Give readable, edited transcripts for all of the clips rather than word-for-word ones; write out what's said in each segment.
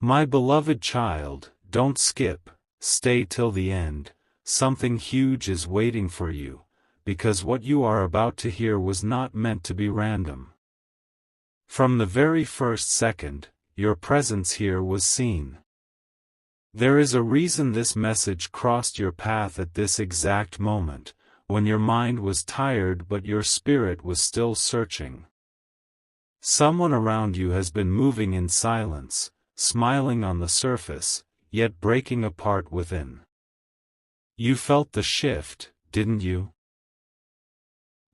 My beloved child, don't skip, stay till the end. Something huge is waiting for you, because what you are about to hear was not meant to be random. From the very first second, your presence here was seen. There is a reason this message crossed your path at this exact moment, when your mind was tired but your spirit was still searching. Someone around you has been moving in silence, smiling on the surface, yet breaking apart within. You felt the shift, didn't you?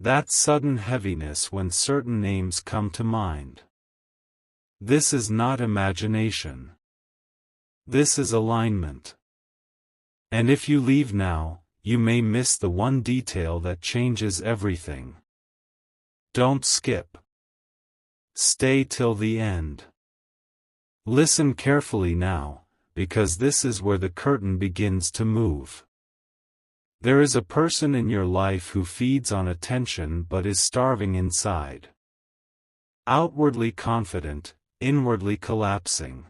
That sudden heaviness when certain names come to mind. This is not imagination. This is alignment. And if you leave now, you may miss the one detail that changes everything. Don't skip. Stay till the end. Listen carefully now, because this is where the curtain begins to move. There is a person in your life who feeds on attention but is starving inside. Outwardly confident, inwardly collapsing.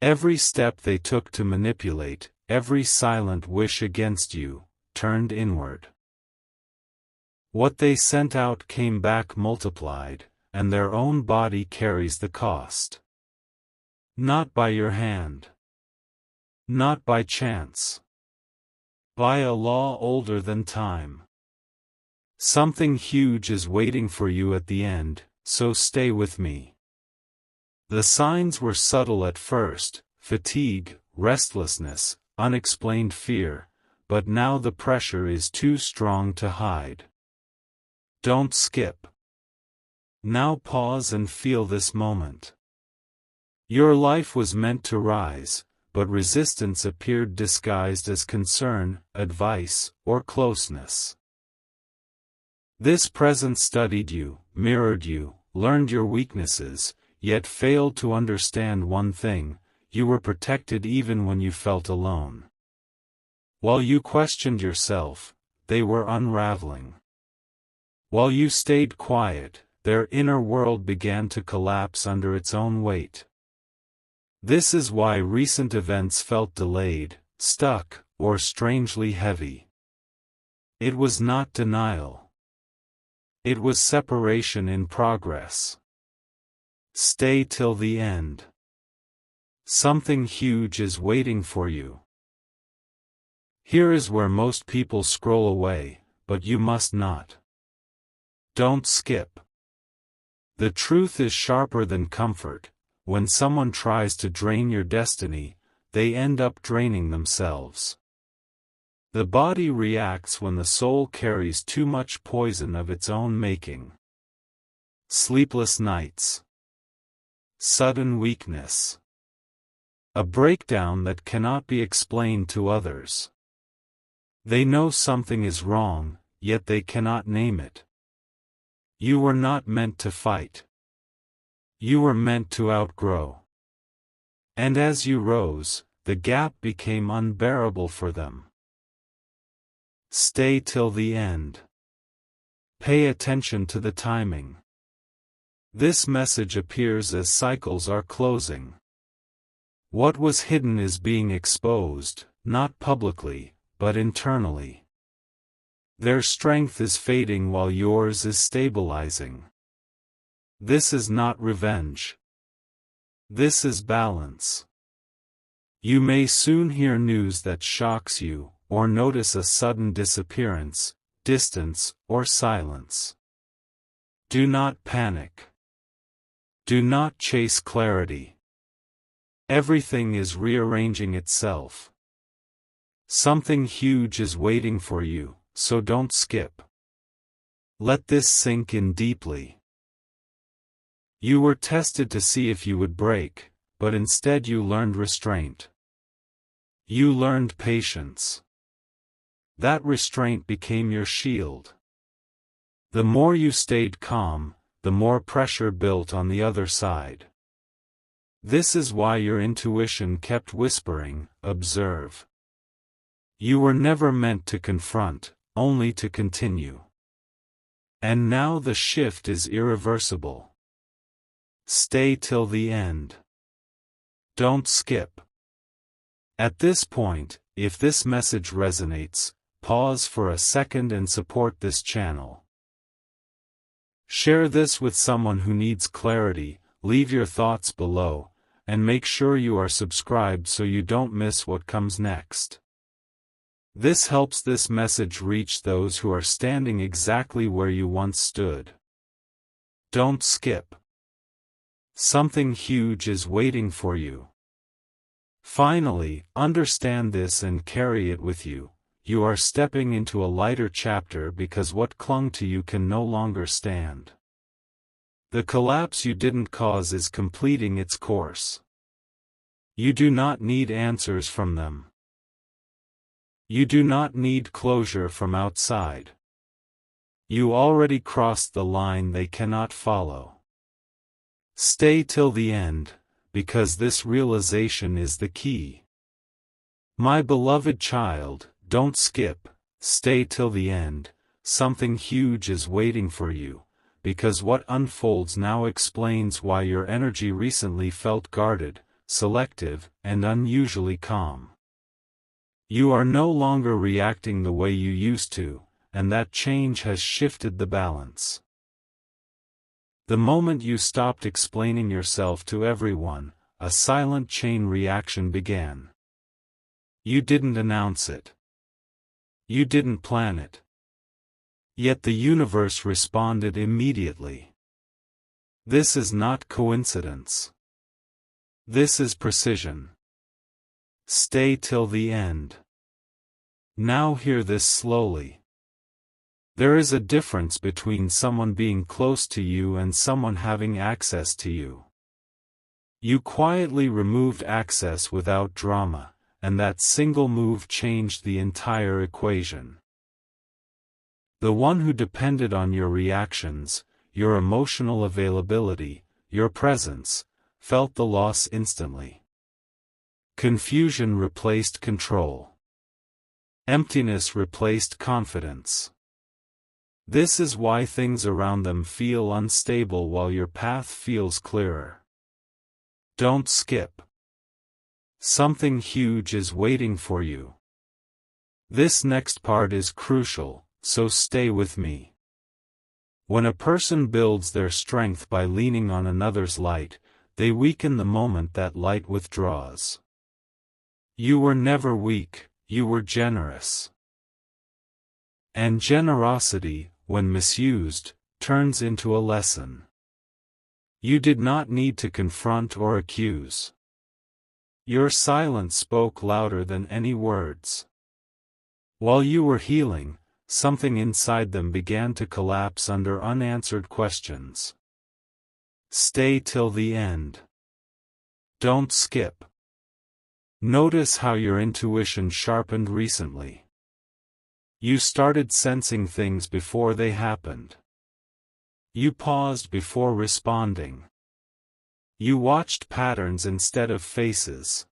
Every step they took to manipulate, every silent wish against you, turned inward. What they sent out came back multiplied, and their own body carries the cost. Not by your hand. Not by chance. By a law older than time. Something huge is waiting for you at the end, so stay with me. The signs were subtle at first, fatigue, restlessness, unexplained fear, but now the pressure is too strong to hide. Don't skip. Now pause and feel this moment. Your life was meant to rise, but resistance appeared disguised as concern, advice, or closeness. This presence studied you, mirrored you, learned your weaknesses, yet failed to understand one thing: you were protected even when you felt alone. While you questioned yourself, they were unraveling. While you stayed quiet, their inner world began to collapse under its own weight. This is why recent events felt delayed, stuck, or strangely heavy. It was not denial. It was separation in progress. Stay till the end. Something huge is waiting for you. Here is where most people scroll away, but you must not. Don't skip. The truth is sharper than comfort. When someone tries to drain your destiny, they end up draining themselves. The body reacts when the soul carries too much poison of its own making. Sleepless nights. Sudden weakness. A breakdown that cannot be explained to others. They know something is wrong, yet they cannot name it. You were not meant to fight. You were meant to outgrow. And as you rose, the gap became unbearable for them. Stay till the end. Pay attention to the timing. This message appears as cycles are closing. What was hidden is being exposed, not publicly, but internally. Their strength is fading while yours is stabilizing. This is not revenge. This is balance. You may soon hear news that shocks you, or notice a sudden disappearance, distance, or silence. Do not panic. Do not chase clarity. Everything is rearranging itself. Something huge is waiting for you, so don't skip. Let this sink in deeply. You were tested to see if you would break, but instead you learned restraint. You learned patience. That restraint became your shield. The more you stayed calm, the more pressure built on the other side. This is why your intuition kept whispering, "Observe." You were never meant to confront, only to continue. And now the shift is irreversible. Stay till the end. Don't skip. At this point, if this message resonates, pause for a second and support this channel. Share this with someone who needs clarity, leave your thoughts below, and make sure you are subscribed so you don't miss what comes next. This helps this message reach those who are standing exactly where you once stood. Don't skip. Something huge is waiting for you. Finally, understand this and carry it with you. You are stepping into a lighter chapter because what clung to you can no longer stand. The collapse you didn't cause is completing its course. You do not need answers from them. You do not need closure from outside. You already crossed the line they cannot follow. Stay till the end, because this realization is the key. My beloved child, don't skip, stay till the end. Something huge is waiting for you, because what unfolds now explains why your energy recently felt guarded, selective, and unusually calm. You are no longer reacting the way you used to, and that change has shifted the balance. The moment you stopped explaining yourself to everyone, a silent chain reaction began. You didn't announce it. You didn't plan it. Yet the universe responded immediately. This is not coincidence. This is precision. Stay till the end. Now hear this slowly. There is a difference between someone being close to you and someone having access to you. You quietly removed access without drama, and that single move changed the entire equation. The one who depended on your reactions, your emotional availability, your presence, felt the loss instantly. Confusion replaced control. Emptiness replaced confidence. This is why things around them feel unstable while your path feels clearer. Don't skip. Something huge is waiting for you. This next part is crucial, so stay with me. When a person builds their strength by leaning on another's light, they weaken the moment that light withdraws. You were never weak, you were generous. And generosity, when misused, turns into a lesson. You did not need to confront or accuse. Your silence spoke louder than any words. While you were healing, something inside them began to collapse under unanswered questions. Stay till the end. Don't skip. Notice how your intuition sharpened recently. You started sensing things before they happened. You paused before responding. You watched patterns instead of faces.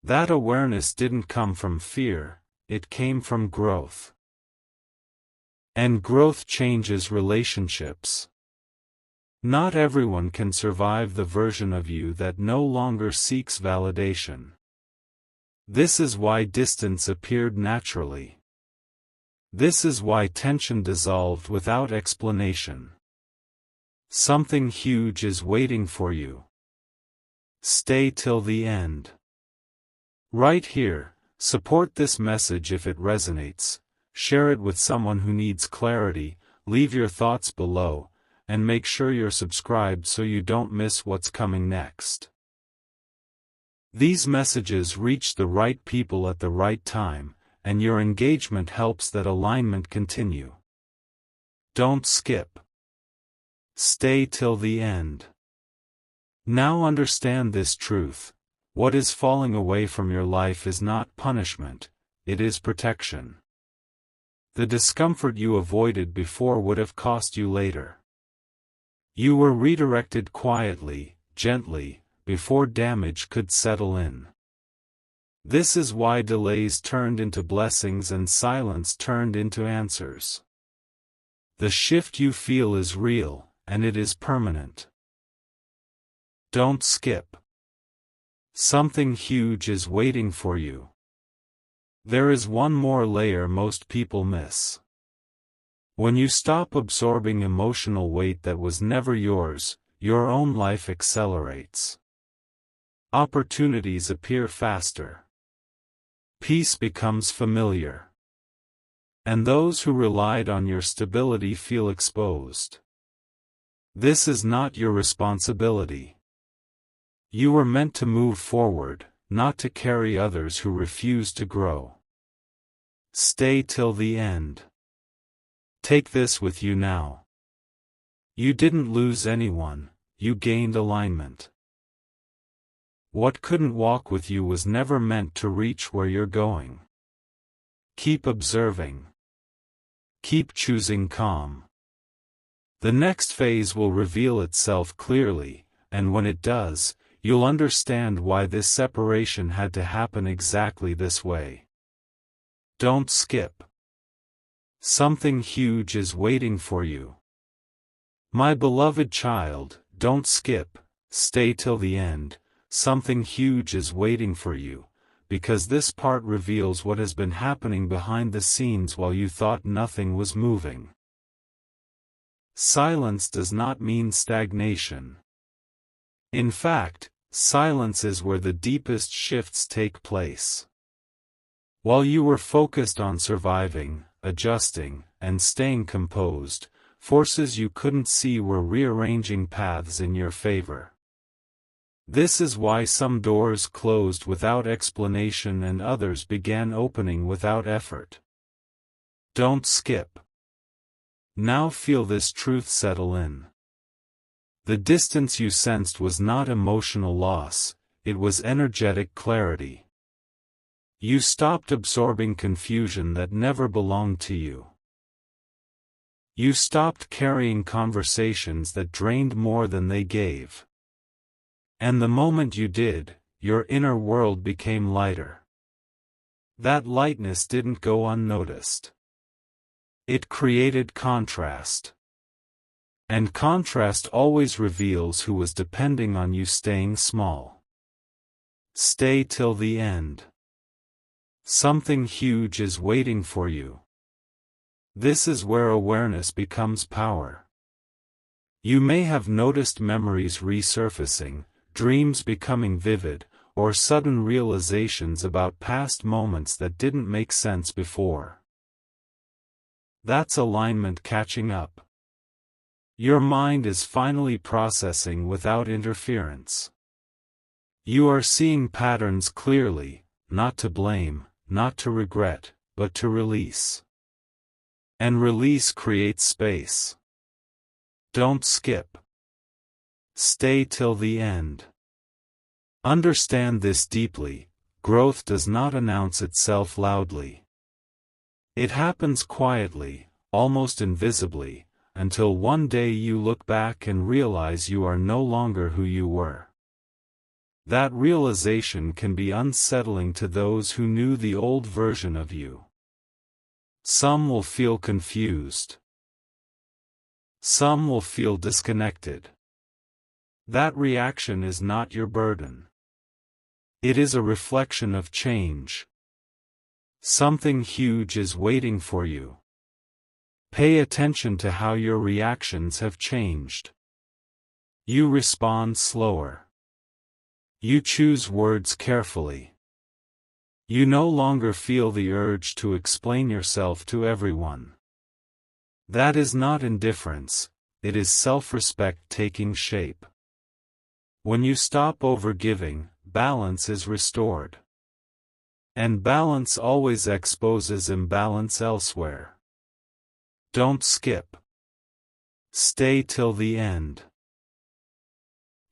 That awareness didn't come from fear, it came from growth. And growth changes relationships. Not everyone can survive the version of you that no longer seeks validation. This is why distance appeared naturally. This is why tension dissolved without explanation. Something huge is waiting for you. Stay till the end. Right here, support this message if it resonates, share it with someone who needs clarity, leave your thoughts below, and make sure you're subscribed so you don't miss what's coming next. These messages reach the right people at the right time, and your engagement helps that alignment continue. Don't skip. Stay till the end. Now understand this truth: what is falling away from your life is not punishment, it is protection. The discomfort you avoided before would have cost you later. You were redirected quietly, gently, before damage could settle in. This is why delays turned into blessings and silence turned into answers. The shift you feel is real, and it is permanent. Don't skip. Something huge is waiting for you. There is one more layer most people miss. When you stop absorbing emotional weight that was never yours, your own life accelerates. Opportunities appear faster. Peace becomes familiar. And those who relied on your stability feel exposed. This is not your responsibility. You were meant to move forward, not to carry others who refuse to grow. Stay till the end. Take this with you now. You didn't lose anyone, you gained alignment. What couldn't walk with you was never meant to reach where you're going. Keep observing. Keep choosing calm. The next phase will reveal itself clearly, and when it does, you'll understand why this separation had to happen exactly this way. Don't skip. Something huge is waiting for you. My beloved child, don't skip, stay till the end. Something huge is waiting for you, because this part reveals what has been happening behind the scenes while you thought nothing was moving. Silence does not mean stagnation. In fact, silence is where the deepest shifts take place. While you were focused on surviving, adjusting, and staying composed, forces you couldn't see were rearranging paths in your favor. This is why some doors closed without explanation and others began opening without effort. Don't skip. Now feel this truth settle in. The distance you sensed was not emotional loss, it was energetic clarity. You stopped absorbing confusion that never belonged to you. You stopped carrying conversations that drained more than they gave. And the moment you did, your inner world became lighter. That lightness didn't go unnoticed. It created contrast. And contrast always reveals who was depending on you staying small. Stay till the end. Something huge is waiting for you. This is where awareness becomes power. You may have noticed memories resurfacing, dreams becoming vivid, or sudden realizations about past moments that didn't make sense before. That's alignment catching up. Your mind is finally processing without interference. You are seeing patterns clearly, not to blame, not to regret, but to release. And release creates space. Don't skip. Stay till the end. Understand this deeply, growth does not announce itself loudly. It happens quietly, almost invisibly, until one day you look back and realize you are no longer who you were. That realization can be unsettling to those who knew the old version of you. Some will feel confused. Some will feel disconnected. That reaction is not your burden. It is a reflection of change. Something huge is waiting for you. Pay attention to how your reactions have changed. You respond slower. You choose words carefully. You no longer feel the urge to explain yourself to everyone. That is not indifference, it is self-respect taking shape. When you stop overgiving, balance is restored. And balance always exposes imbalance elsewhere. Don't skip. Stay till the end.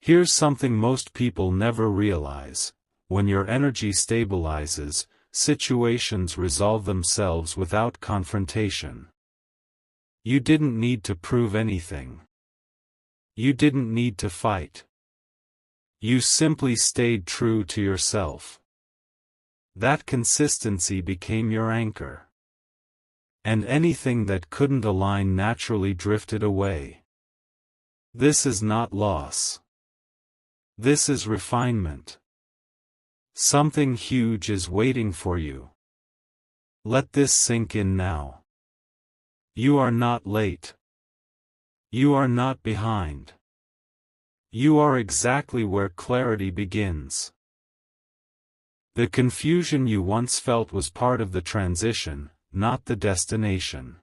Here's something most people never realize. When your energy stabilizes, situations resolve themselves without confrontation. You didn't need to prove anything. You didn't need to fight. You simply stayed true to yourself. That consistency became your anchor. And anything that couldn't align naturally drifted away. This is not loss. This is refinement. Something huge is waiting for you. Let this sink in now. You are not late. You are not behind. You are exactly where clarity begins. The confusion you once felt was part of the transition, not the destination.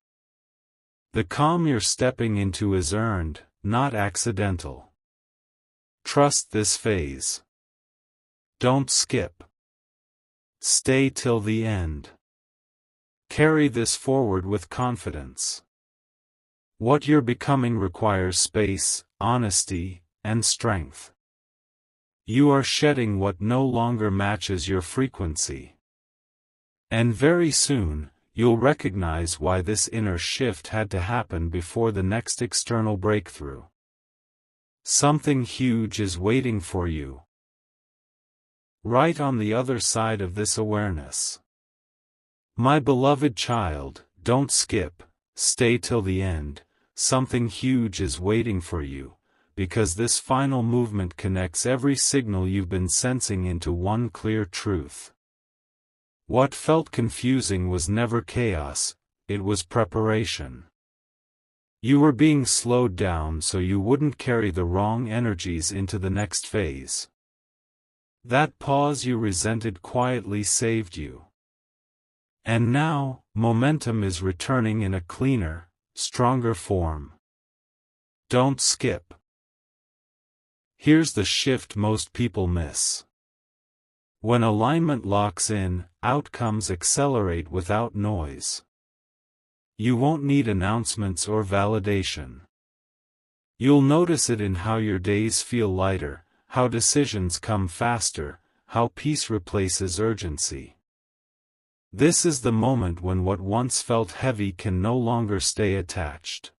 The calm you're stepping into is earned, not accidental. Trust this phase. Don't skip. Stay till the end. Carry this forward with confidence. What you're becoming requires space, honesty, and strength. You are shedding what no longer matches your frequency. And very soon, you'll recognize why this inner shift had to happen before the next external breakthrough. Something huge is waiting for you. Right on the other side of this awareness. My beloved child, don't skip, stay till the end. Something huge is waiting for you, because this final movement connects every signal you've been sensing into one clear truth. What felt confusing was never chaos, it was preparation. You were being slowed down so you wouldn't carry the wrong energies into the next phase. That pause you resented quietly saved you. And now, momentum is returning in a cleaner, stronger form. Don't skip. Here's the shift most people miss. When alignment locks in, outcomes accelerate without noise. You won't need announcements or validation. You'll notice it in how your days feel lighter, how decisions come faster, how peace replaces urgency. This is the moment when what once felt heavy can no longer stay attached.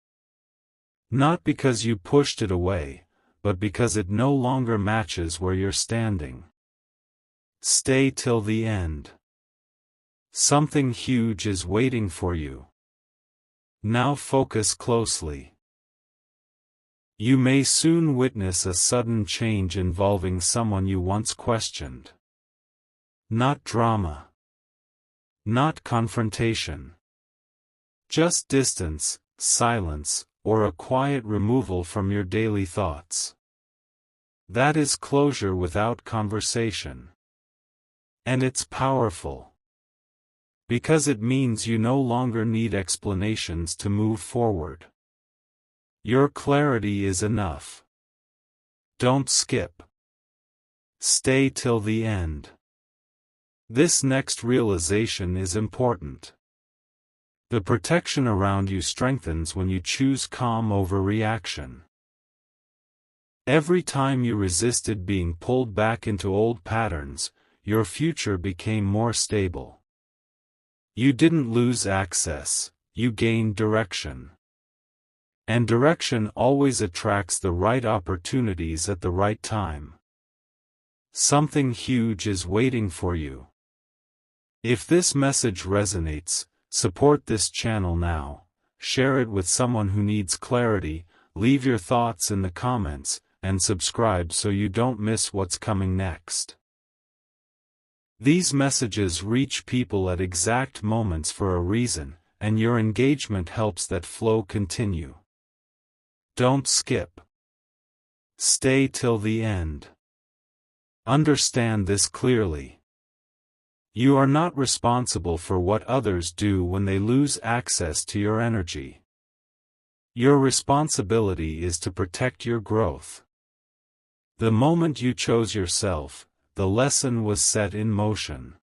Not because you pushed it away, but because it no longer matches where you're standing. Stay till the end. Something huge is waiting for you. Now focus closely. You may soon witness a sudden change involving someone you once questioned. Not drama. Not confrontation. Just distance, silence, or a quiet removal from your daily thoughts. That is closure without conversation. And it's powerful. Because it means you no longer need explanations to move forward. Your clarity is enough. Don't skip. Stay till the end. This next realization is important. The protection around you strengthens when you choose calm over reaction. Every time you resisted being pulled back into old patterns, your future became more stable. You didn't lose access, you gained direction. And direction always attracts the right opportunities at the right time. Something huge is waiting for you. If this message resonates, support this channel now, share it with someone who needs clarity, leave your thoughts in the comments, and subscribe so you don't miss what's coming next. These messages reach people at exact moments for a reason, and your engagement helps that flow continue. Don't skip. Stay till the end. Understand this clearly. You are not responsible for what others do when they lose access to your energy. Your responsibility is to protect your growth. The moment you chose yourself, the lesson was set in motion.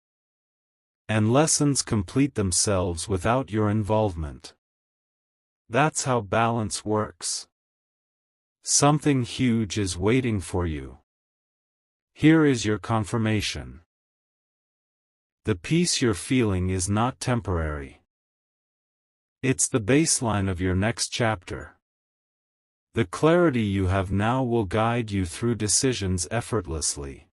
And lessons complete themselves without your involvement. That's how balance works. Something huge is waiting for you. Here is your confirmation. The peace you're feeling is not temporary. It's the baseline of your next chapter. The clarity you have now will guide you through decisions effortlessly.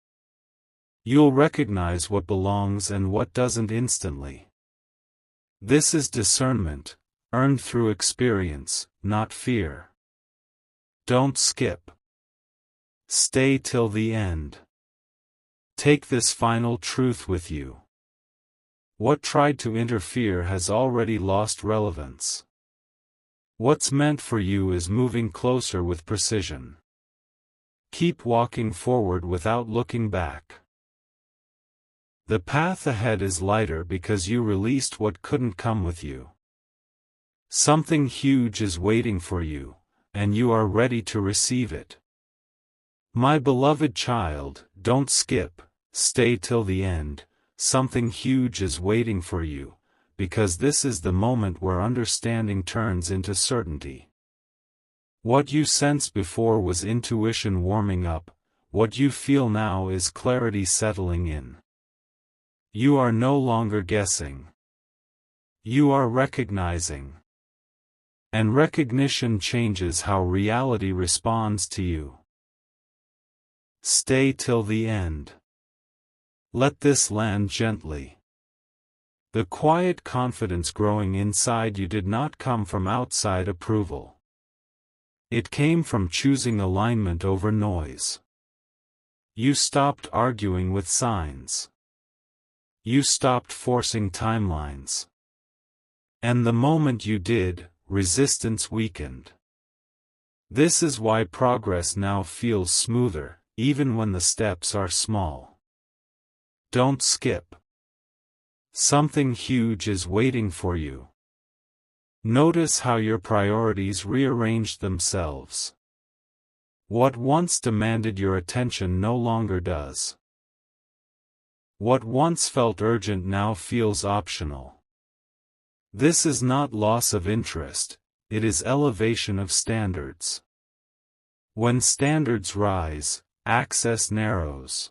You'll recognize what belongs and what doesn't instantly. This is discernment, earned through experience, not fear. Don't skip. Stay till the end. Take this final truth with you. What tried to interfere has already lost relevance. What's meant for you is moving closer with precision. Keep walking forward without looking back. The path ahead is lighter because you released what couldn't come with you. Something huge is waiting for you, and you are ready to receive it. My beloved child, don't skip, stay till the end. Something huge is waiting for you, because this is the moment where understanding turns into certainty. What you sensed before was intuition warming up, what you feel now is clarity settling in. You are no longer guessing. You are recognizing. And recognition changes how reality responds to you. Stay till the end. Let this land gently. The quiet confidence growing inside you did not come from outside approval. It came from choosing alignment over noise. You stopped arguing with signs. You stopped forcing timelines. And the moment you did, resistance weakened. This is why progress now feels smoother, even when the steps are small. Don't skip. Something huge is waiting for you. Notice how your priorities rearranged themselves. What once demanded your attention no longer does. What once felt urgent now feels optional. This is not loss of interest, it is elevation of standards. When standards rise, access narrows.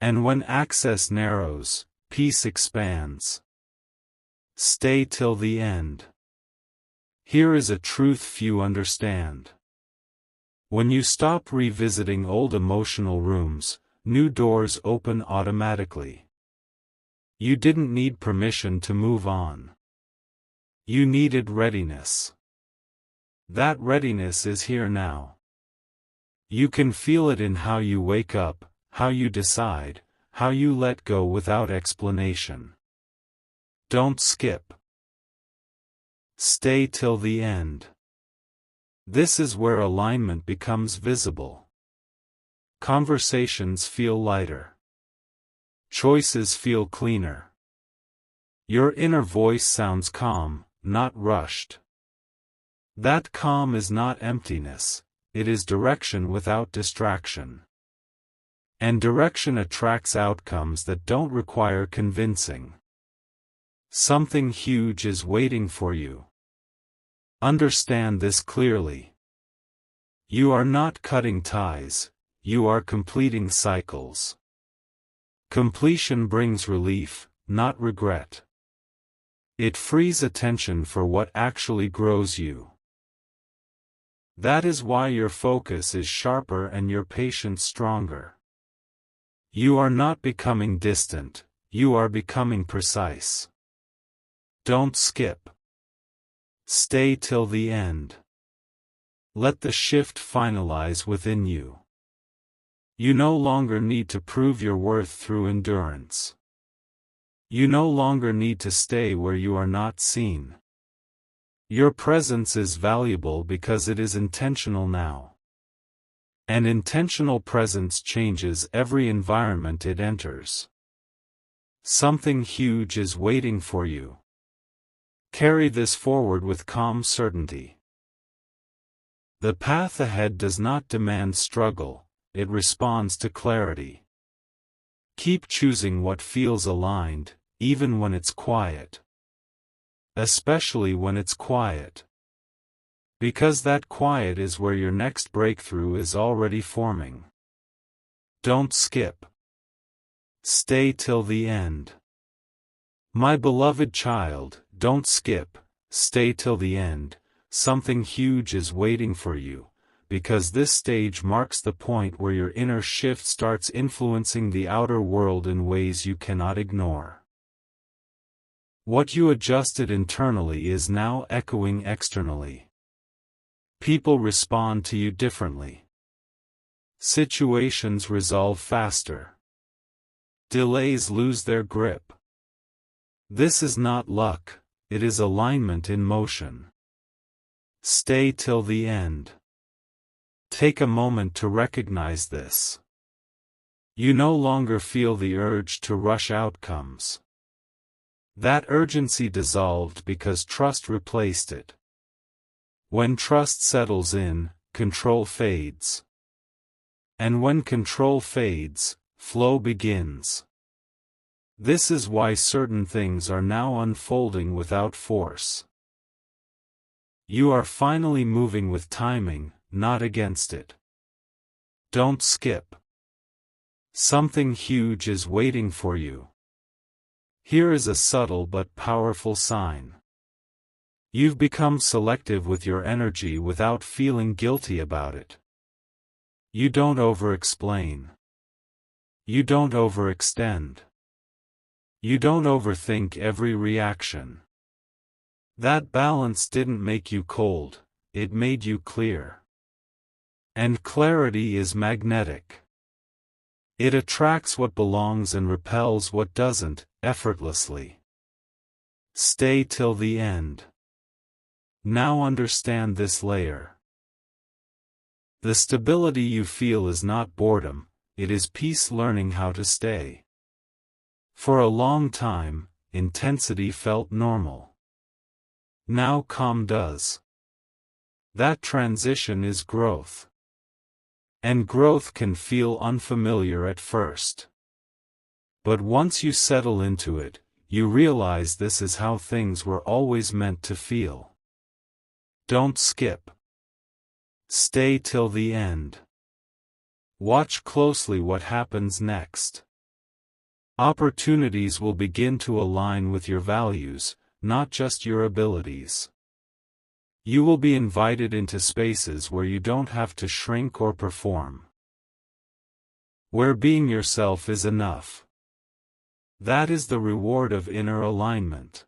And when access narrows, peace expands. Stay till the end. Here is a truth few understand. When you stop revisiting old emotional rooms, new doors open automatically. You didn't need permission to move on. You needed readiness. That readiness is here now. You can feel it in how you wake up, how you decide, how you let go without explanation. Don't skip. Stay till the end. This is where alignment becomes visible. Conversations feel lighter. Choices feel cleaner. Your inner voice sounds calm, not rushed. That calm is not emptiness, it is direction without distraction. And direction attracts outcomes that don't require convincing. Something huge is waiting for you. Understand this clearly. You are not cutting ties, you are completing cycles. Completion brings relief, not regret. It frees attention for what actually grows you. That is why your focus is sharper and your patience stronger. You are not becoming distant, you are becoming precise. Don't skip. Stay till the end. Let the shift finalize within you. You no longer need to prove your worth through endurance. You no longer need to stay where you are not seen. Your presence is valuable because it is intentional now. And intentional presence changes every environment it enters. Something huge is waiting for you. Carry this forward with calm certainty. The path ahead does not demand struggle, it responds to clarity. Keep choosing what feels aligned, even when it's quiet. Especially when it's quiet. Because that quiet is where your next breakthrough is already forming. Don't skip. Stay till the end. My beloved child, don't skip, stay till the end. Something huge is waiting for you, because this stage marks the point where your inner shift starts influencing the outer world in ways you cannot ignore. What you adjusted internally is now echoing externally. People respond to you differently. Situations resolve faster. Delays lose their grip. This is not luck, it is alignment in motion. Stay till the end. Take a moment to recognize this. You no longer feel the urge to rush outcomes. That urgency dissolved because trust replaced it. When trust settles in, control fades. And when control fades, flow begins. This is why certain things are now unfolding without force. You are finally moving with timing, not against it. Don't skip. Something huge is waiting for you. Here is a subtle but powerful sign. You've become selective with your energy without feeling guilty about it. You don't over-explain. You don't overextend. You don't overthink every reaction. That balance didn't make you cold, it made you clear. And clarity is magnetic. It attracts what belongs and repels what doesn't, effortlessly. Stay till the end. Now understand this layer. The stability you feel is not boredom, it is peace learning how to stay. For a long time, intensity felt normal. Now calm does. That transition is growth. And growth can feel unfamiliar at first. But once you settle into it, you realize this is how things were always meant to feel. Don't skip. Stay till the end. Watch closely what happens next. Opportunities will begin to align with your values, not just your abilities. You will be invited into spaces where you don't have to shrink or perform. Where being yourself is enough. That is the reward of inner alignment.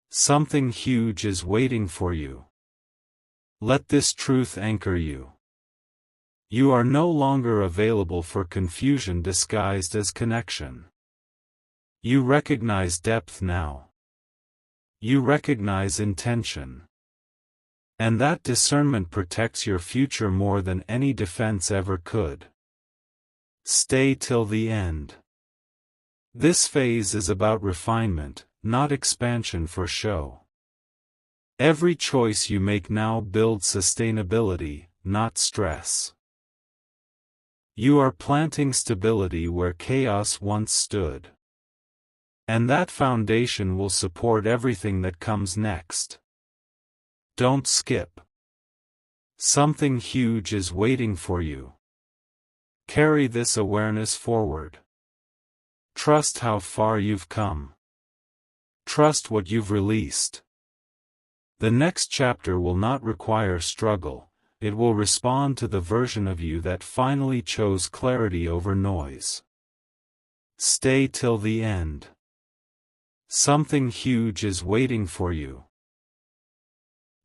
Something huge is waiting for you. Let this truth anchor you. You are no longer available for confusion disguised as connection. You recognize depth now. You recognize intention. And that discernment protects your future more than any defense ever could. Stay till the end. This phase is about refinement, not expansion for show. Every choice you make now builds sustainability, not stress. You are planting stability where chaos once stood. And that foundation will support everything that comes next. Don't skip. Something huge is waiting for you. Carry this awareness forward. Trust how far you've come. Trust what you've released. The next chapter will not require struggle. It will respond to the version of you that finally chose clarity over noise. Stay till the end. Something huge is waiting for you.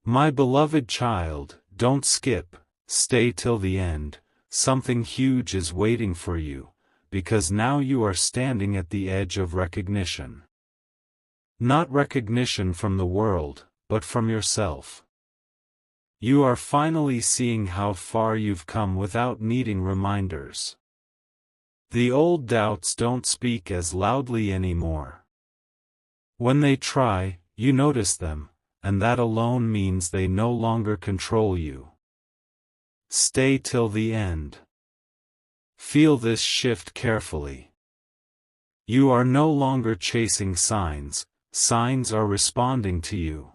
My beloved child, don't skip, stay till the end. Something huge is waiting for you, because now you are standing at the edge of recognition. Not recognition from the world, but from yourself. You are finally seeing how far you've come without needing reminders. The old doubts don't speak as loudly anymore. When they try, you notice them, and that alone means they no longer control you. Stay till the end. Feel this shift carefully. You are no longer chasing signs, signs are responding to you.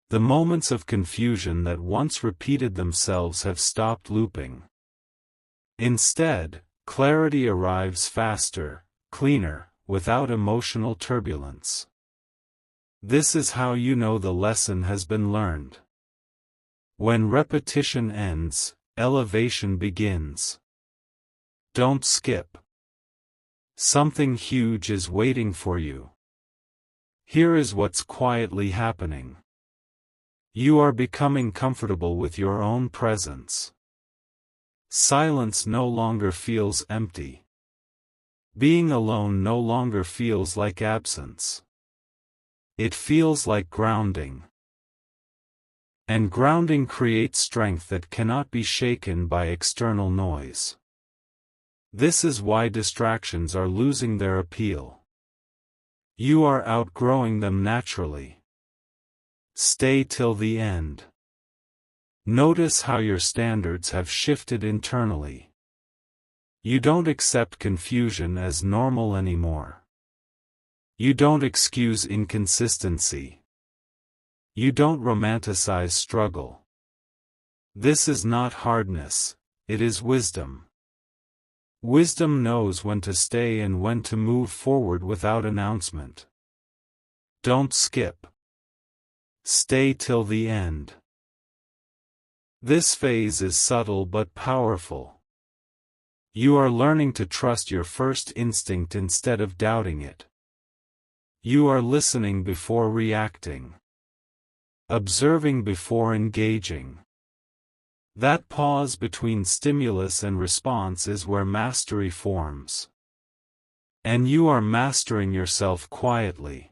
The moments of confusion that once repeated themselves have stopped looping. Instead, clarity arrives faster, cleaner, without emotional turbulence. This is how you know the lesson has been learned. When repetition ends, elevation begins. Don't skip. Something huge is waiting for you. Here is what's quietly happening. You are becoming comfortable with your own presence. Silence no longer feels empty. Being alone no longer feels like absence. It feels like grounding. And grounding creates strength that cannot be shaken by external noise. This is why distractions are losing their appeal. You are outgrowing them naturally. Stay till the end. Notice how your standards have shifted internally. You don't accept confusion as normal anymore. You don't excuse inconsistency. You don't romanticize struggle. This is not hardness, it is wisdom. Wisdom knows when to stay and when to move forward without announcement. Don't skip. Stay till the end. This phase is subtle but powerful. You are learning to trust your first instinct instead of doubting it. You are listening before reacting. Observing before engaging. That pause between stimulus and response is where mastery forms. And you are mastering yourself quietly.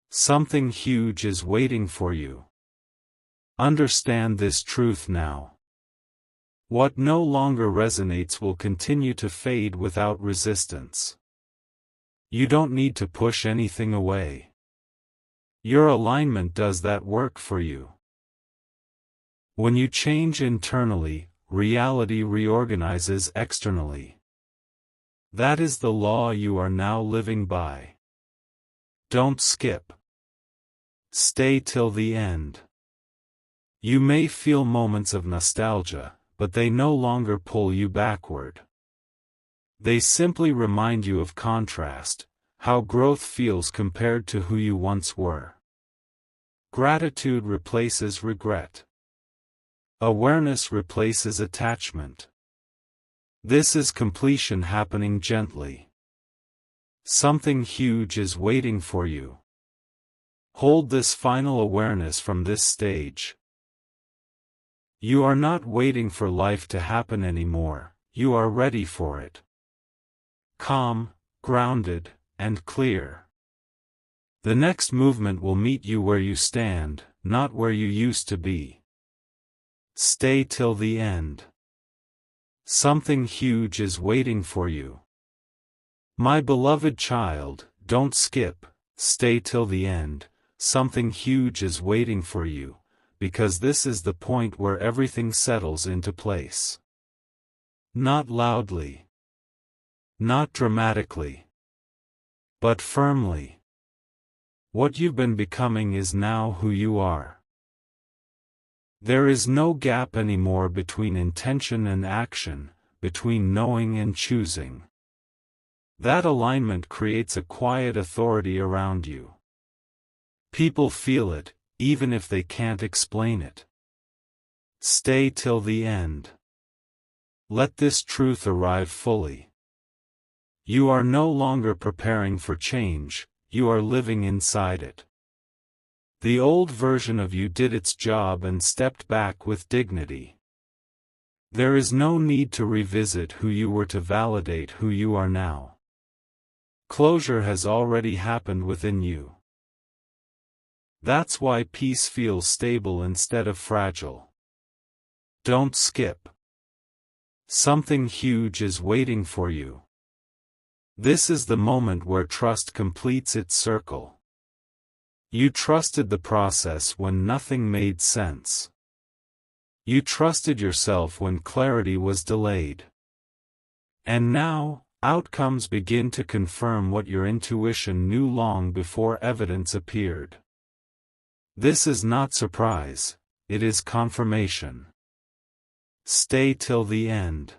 Something huge is waiting for you. Understand this truth now. What no longer resonates will continue to fade without resistance. You don't need to push anything away. Your alignment does that work for you. When you change internally, reality reorganizes externally. That is the law you are now living by. Don't skip. Stay till the end. You may feel moments of nostalgia, but they no longer pull you backward. They simply remind you of contrast, how growth feels compared to who you once were. Gratitude replaces regret. Awareness replaces attachment. This is completion happening gently. Something huge is waiting for you. Hold this final awareness from this stage. You are not waiting for life to happen anymore, you are ready for it. Calm, grounded, and clear. The next movement will meet you where you stand, not where you used to be. Stay till the end. Something huge is waiting for you. My beloved child, don't skip, stay till the end. Something huge is waiting for you, because this is the point where everything settles into place. Not loudly. Not dramatically. But firmly. What you've been becoming is now who you are. There is no gap anymore between intention and action, between knowing and choosing. That alignment creates a quiet authority around you. People feel it, even if they can't explain it. Stay till the end. Let this truth arrive fully. You are no longer preparing for change, you are living inside it. The old version of you did its job and stepped back with dignity. There is no need to revisit who you were to validate who you are now. Closure has already happened within you. That's why peace feels stable instead of fragile. Don't skip. Something huge is waiting for you. This is the moment where trust completes its circle. You trusted the process when nothing made sense. You trusted yourself when clarity was delayed. And now, outcomes begin to confirm what your intuition knew long before evidence appeared. This is not surprise, it is confirmation. Stay till the end.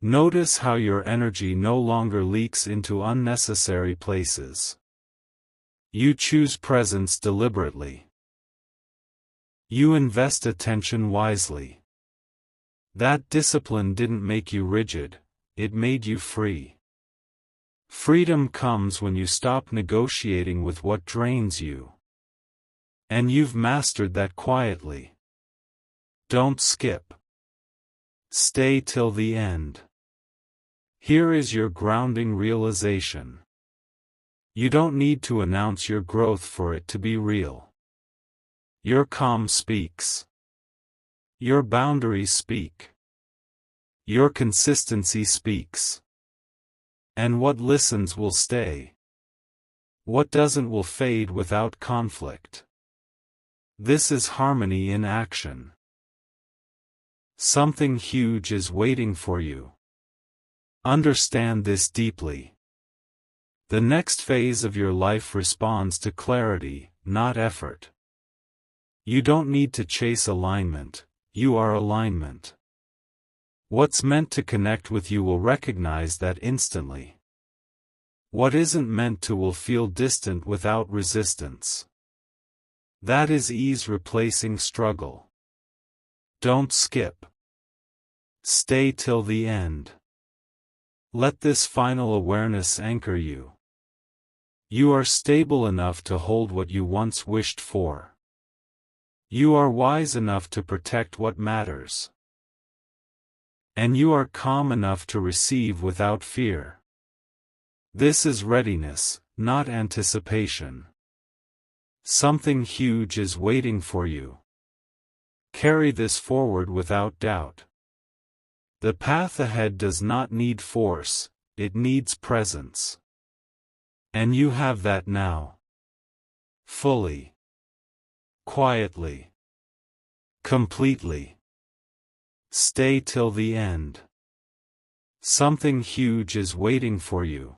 Notice how your energy no longer leaks into unnecessary places. You choose presence deliberately. You invest attention wisely. That discipline didn't make you rigid, it made you free. Freedom comes when you stop negotiating with what drains you. And you've mastered that quietly. Don't skip. Stay till the end. Here is your grounding realization. You don't need to announce your growth for it to be real. Your calm speaks. Your boundaries speak. Your consistency speaks. And what listens will stay. What doesn't will fade without conflict. This is harmony in action. Something huge is waiting for you. Understand this deeply. The next phase of your life responds to clarity, not effort. You don't need to chase alignment, you are alignment. What's meant to connect with you will recognize that instantly. What isn't meant to will feel distant without resistance. That is ease replacing struggle. Don't skip. Stay till the end. Let this final awareness anchor you. You are stable enough to hold what you once wished for. You are wise enough to protect what matters. And you are calm enough to receive without fear. This is readiness, not anticipation. Something huge is waiting for you. Carry this forward without doubt. The path ahead does not need force, it needs presence. And you have that now. Fully. Quietly. Completely. Stay till the end. Something huge is waiting for you.